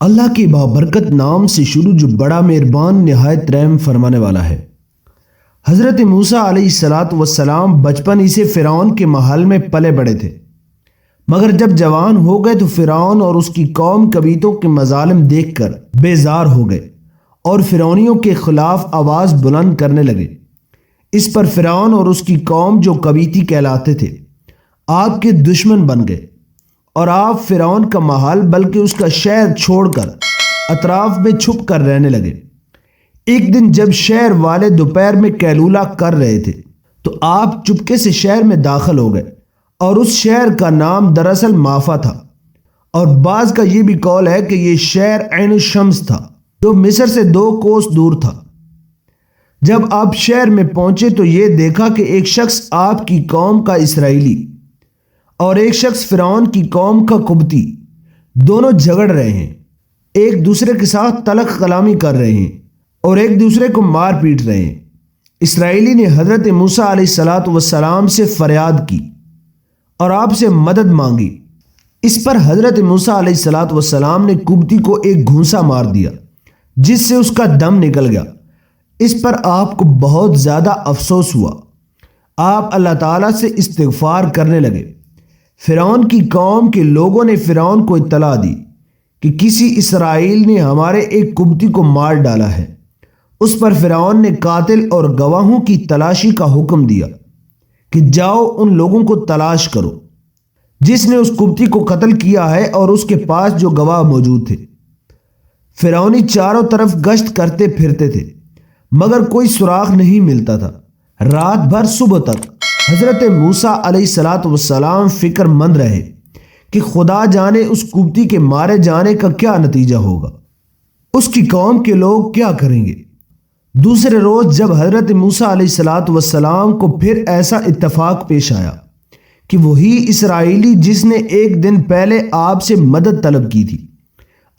اللہ کے بابرکت نام سے شروع جو بڑا مہربان نہایت رحم فرمانے والا ہے۔ حضرت موسیٰ علیہ السلام بچپن ہی سے فرعون کے محل میں پلے بڑے تھے، مگر جب جوان ہو گئے تو فرعون اور اس کی قوم قبیطوں کے مظالم دیکھ کر بیزار ہو گئے اور فرعونیوں کے خلاف آواز بلند کرنے لگے۔ اس پر فرعون اور اس کی قوم جو قبیطی کہلاتے تھے آپ کے دشمن بن گئے، اور آپ فرعون کا محل بلکہ اس کا شہر چھوڑ کر اطراف میں چھپ کر رہنے لگے۔ ایک دن جب شہر والے دوپہر میں قیلولہ کر رہے تھے تو آپ چپکے سے شہر میں داخل ہو گئے، اور اس شہر کا نام دراصل مافا تھا، اور بعض کا یہ بھی قول ہے کہ یہ شہر عین الشمس تھا جو مصر سے 2 کوس دور تھا۔ جب آپ شہر میں پہنچے تو یہ دیکھا کہ ایک شخص آپ کی قوم کا اسرائیلی اور ایک شخص فرعون کی قوم کا قبطی دونوں جھگڑ رہے ہیں، ایک دوسرے کے ساتھ تلخ کلامی کر رہے ہیں اور ایک دوسرے کو مار پیٹ رہے ہیں۔ اسرائیلی نے حضرت موسیٰ علیہ السلام سے فریاد کی اور آپ سے مدد مانگی۔ اس پر حضرت موسیٰ علیہ السلام نے قبطی کو ایک گھونسا مار دیا جس سے اس کا دم نکل گیا۔ اس پر آپ کو بہت زیادہ افسوس ہوا۔ آپ اللہ تعالیٰ سے استغفار کرنے لگے۔ فرعون کی قوم کے لوگوں نے فرعون کو اطلاع دی کہ کسی اسرائیل نے ہمارے ایک قبطی کو مار ڈالا ہے۔ اس پر فرعون نے قاتل اور گواہوں کی تلاشی کا حکم دیا کہ جاؤ ان لوگوں کو تلاش کرو جس نے اس قبطی کو قتل کیا ہے اور اس کے پاس جو گواہ موجود تھے۔ فرعونی چاروں طرف گشت کرتے پھرتے تھے مگر کوئی سراغ نہیں ملتا تھا۔ رات بھر صبح تک حضرت موسیٰ علیہ السلام فکر مند رہے کہ خدا جانے اس قبطی کے مارے جانے کا کیا نتیجہ ہوگا، اس کی قوم کے لوگ کیا کریں گے۔ دوسرے روز جب حضرت موسیٰ علیہ السلام کو پھر ایسا اتفاق پیش آیا کہ وہی اسرائیلی جس نے ایک دن پہلے آپ سے مدد طلب کی تھی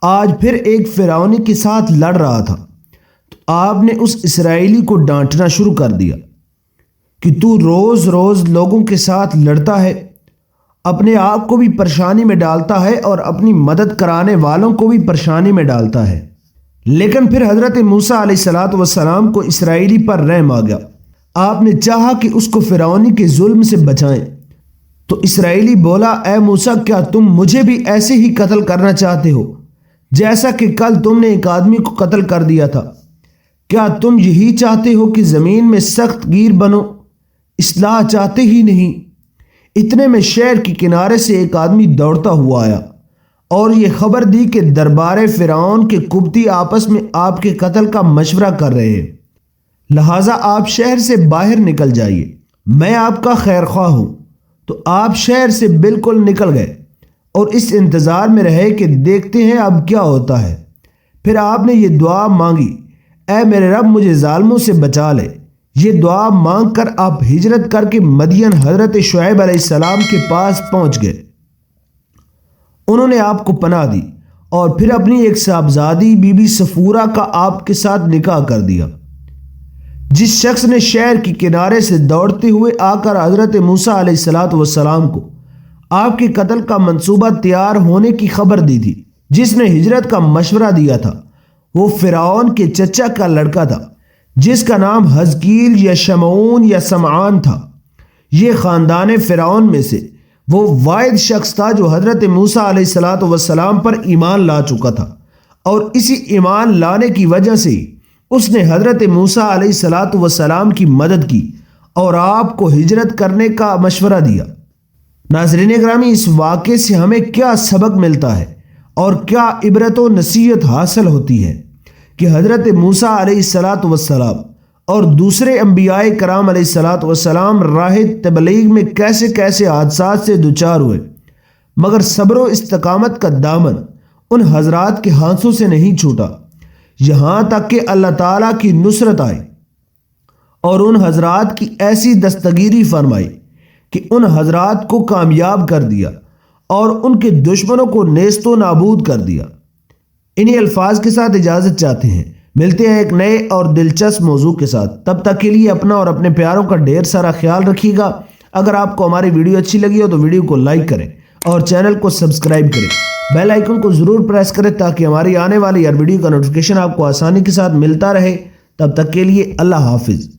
آج پھر ایک فرعونی کے ساتھ لڑ رہا تھا، تو آپ نے اس اسرائیلی کو ڈانٹنا شروع کر دیا کہ تو روز روز لوگوں کے ساتھ لڑتا ہے، اپنے آپ کو بھی پریشانی میں ڈالتا ہے اور اپنی مدد کرانے والوں کو بھی پریشانی میں ڈالتا ہے۔ لیکن پھر حضرت موسیٰ علیہ السلام کو اسرائیلی پر رحم آ گیا۔ آپ نے چاہا کہ اس کو فرعونی کے ظلم سے بچائیں، تو اسرائیلی بولا، اے موسیٰ، کیا تم مجھے بھی ایسے ہی قتل کرنا چاہتے ہو جیسا کہ کل تم نے ایک آدمی کو قتل کر دیا تھا؟ کیا تم یہی چاہتے ہو کہ زمین میں سخت گیر بنو، اصلاح چاہتے ہی نہیں؟ اتنے میں شہر کے کنارے سے ایک آدمی دوڑتا ہوا آیا اور یہ خبر دی کہ دربار فرعون کے قبطی آپس میں آپ کے قتل کا مشورہ کر رہے ہیں، لہٰذا آپ شہر سے باہر نکل جائیے، میں آپ کا خیر خواہ ہوں۔ تو آپ شہر سے بالکل نکل گئے اور اس انتظار میں رہے کہ دیکھتے ہیں اب کیا ہوتا ہے۔ پھر آپ نے یہ دعا مانگی، اے میرے رب، مجھے ظالموں سے بچا لے۔ یہ دعا مانگ کر آپ ہجرت کر کے مدین حضرت شعیب علیہ السلام کے پاس پہنچ گئے۔ انہوں نے آپ کو پناہ دی اور پھر اپنی ایک صاحبزادی بی بی صفورہ کا آپ کے ساتھ نکاح کر دیا۔ جس شخص نے شہر کے کنارے سے دوڑتے ہوئے آ کر حضرت موسیٰ علیہ السلام کو آپ کے قتل کا منصوبہ تیار ہونے کی خبر دی تھی، جس نے ہجرت کا مشورہ دیا تھا، وہ فرعون کے چچا کا لڑکا تھا جس کا نام حزقیل یا شمعون یا سمعان تھا۔ یہ خاندان فرعون میں سے وہ واحد شخص تھا جو حضرت موسیٰ علیہ السلام پر ایمان لا چکا تھا، اور اسی ایمان لانے کی وجہ سے اس نے حضرت موسیٰ علیہ السلام کی مدد کی اور آپ کو ہجرت کرنے کا مشورہ دیا۔ ناظرین گرامی، اس واقعے سے ہمیں کیا سبق ملتا ہے اور کیا عبرت و نصیحت حاصل ہوتی ہے کہ حضرت موسیٰ علیہ السلام اور دوسرے انبیاء کرام علیہ السلام راہ تبلیغ میں کیسے کیسے حادثات سے دوچار ہوئے، مگر صبر و استقامت کا دامن ان حضرات کے ہاتھوں سے نہیں چھوٹا، یہاں تک کہ اللہ تعالیٰ کی نصرت آئی اور ان حضرات کی ایسی دستگیری فرمائی کہ ان حضرات کو کامیاب کر دیا اور ان کے دشمنوں کو نیست و نابود کر دیا۔ انہی الفاظ کے ساتھ اجازت چاہتے ہیں، ملتے ہیں ایک نئے اور دلچسپ موضوع کے ساتھ۔ تب تک کے لیے اپنا اور اپنے پیاروں کا ڈھیر سارا خیال رکھیے گا۔ اگر آپ کو ہماری ویڈیو اچھی لگی ہو تو ویڈیو کو لائک کریں اور چینل کو سبسکرائب کریں، بیل آئیکن کو ضرور پریس کریں تاکہ ہماری آنے والی ہر ویڈیو کا نوٹیفیکیشن آپ کو آسانی کے ساتھ ملتا رہے۔ تب تک کے لیے اللہ حافظ۔